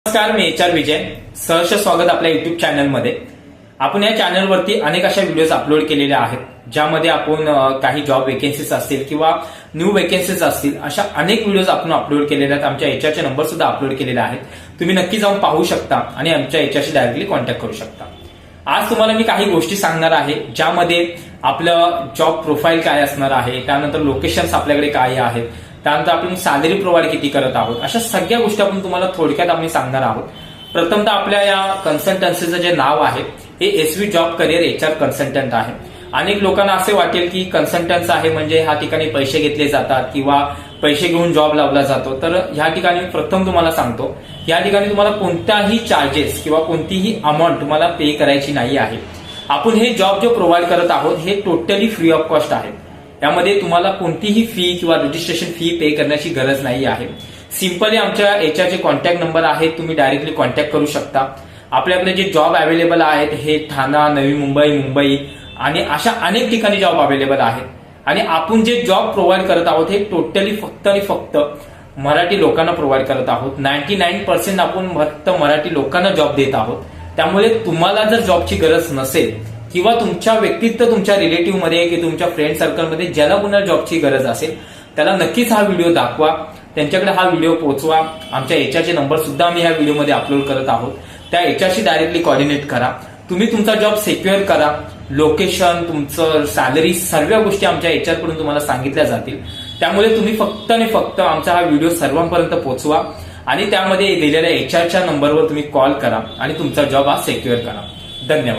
नमस्कार, मी H R विजय. सहर्ष स्वागत आपल्या युट्यूब चॅनलमध्ये. आपण या चॅनलवरती अनेक अशा व्हिडिओज अपलोड केलेल्या आहेत ज्यामध्ये आपण काही जॉब वेकेन्सीज असतील किंवा न्यू वेकेन्सीज असतील अशा अनेक व्हिडिओज आपण अपलोड केलेले आहेत. आमच्या एचआरचे नंबर सुद्धा अपलोड केलेले आहेत. तुम्ही नक्की जाऊन पाहू शकता आणि आमच्या एचआरशी डायरेक्टली कॉन्टॅक्ट करू शकता. आज तुम्हाला मी काही गोष्टी सांगणार आहे ज्यामध्ये आपलं जॉब प्रोफाईल काय असणार आहे, त्यानंतर लोकेशन्स आपल्याकडे काय आहेत, त्यानंतर आपण सॅलरी प्रोव्हाइड किती करत आहोत, अशा सगळ्या गोष्टी आपण तुम्हाला थोडक्यात आम्ही सांगणार आहोत. प्रथमतः आपल्या या कन्सल्टन्सीचं जे नाव आहे हे एसव्ही जॉब करिअर एचआर कन्सल्टंट आहे. अनेक लोकांना असे वाटेल की कन्सल्टन्स आहे म्हणजे ह्या ठिकाणी पैसे घेतले जातात किंवा पैसे घेऊन जॉब लावला जातो. तर ह्या ठिकाणी प्रथम तुम्हाला सांगतो, या ठिकाणी तुम्हाला कोणताही चार्जेस किंवा कोणतीही अमाऊंट तुम्हाला पे करायची नाही आहे. आपण हे जॉब जो प्रोव्हाइड करत आहोत हे टोटली फ्री ऑफ कॉस्ट आहे. यामध्ये तुम्हाला कोणतीही फी किंवा रजिस्ट्रेशन फी पे करण्याची गरज नाही आहे. सिंपली आमच्या एचआरचे कॉन्टॅक्ट नंबर आहेत, तुम्ही डायरेक्टली कॉन्टॅक्ट करू शकता. आपल्याकडे जे जॉब अवेलेबल आहेत हे ठाणा, नवी मुंबई आणि अशा अनेक ठिकाणी जॉब अवेलेबल आहेत. आणि आपण जे जॉब प्रोव्हाइड करत आहोत हे टोटली फक्त आणि फक्त मराठी लोकांना प्रोव्हाइड करत आहोत. 99% आपण फक्त मराठी लोकांना जॉब देत आहोत. त्यामुळे तुम्हाला जर जॉबची गरज नसेल किंवा तुमच्या व्यक्तित्व तुमच्या रिलेटिव्ह मध्ये की तुमच्या फ्रेंड सर्कलमध्ये ज्याला कुणाला जॉबची गरज असेल त्याला नक्कीच हा व्हिडिओ दाखवा, त्यांच्याकडे हा व्हिडिओ पोहोचवा. आमच्या एचआरचे नंबर सुद्धा आम्ही ह्या व्हिडिओमध्ये अपलोड करत आहोत. त्या एचआरशी डायरेक्टली कॉर्डिनेट करा. तुम्ही तुमचा जॉब सिक्युअर करा. लोकेशन, तुमचं सॅलरी, सर्व गोष्टी आमच्या एचआर कडून तुम्हाला सांगितल्या जातील. त्यामुळे तुम्ही फक्त आणि फक्त आमचा हा व्हिडिओ सर्वांपर्यंत पोहोचवा आणि त्यामध्ये दिलेल्या एचआरच्या नंबरवर तुम्ही कॉल करा आणि तुमचा जॉब हा सिक्युअर करा. धन्यवाद.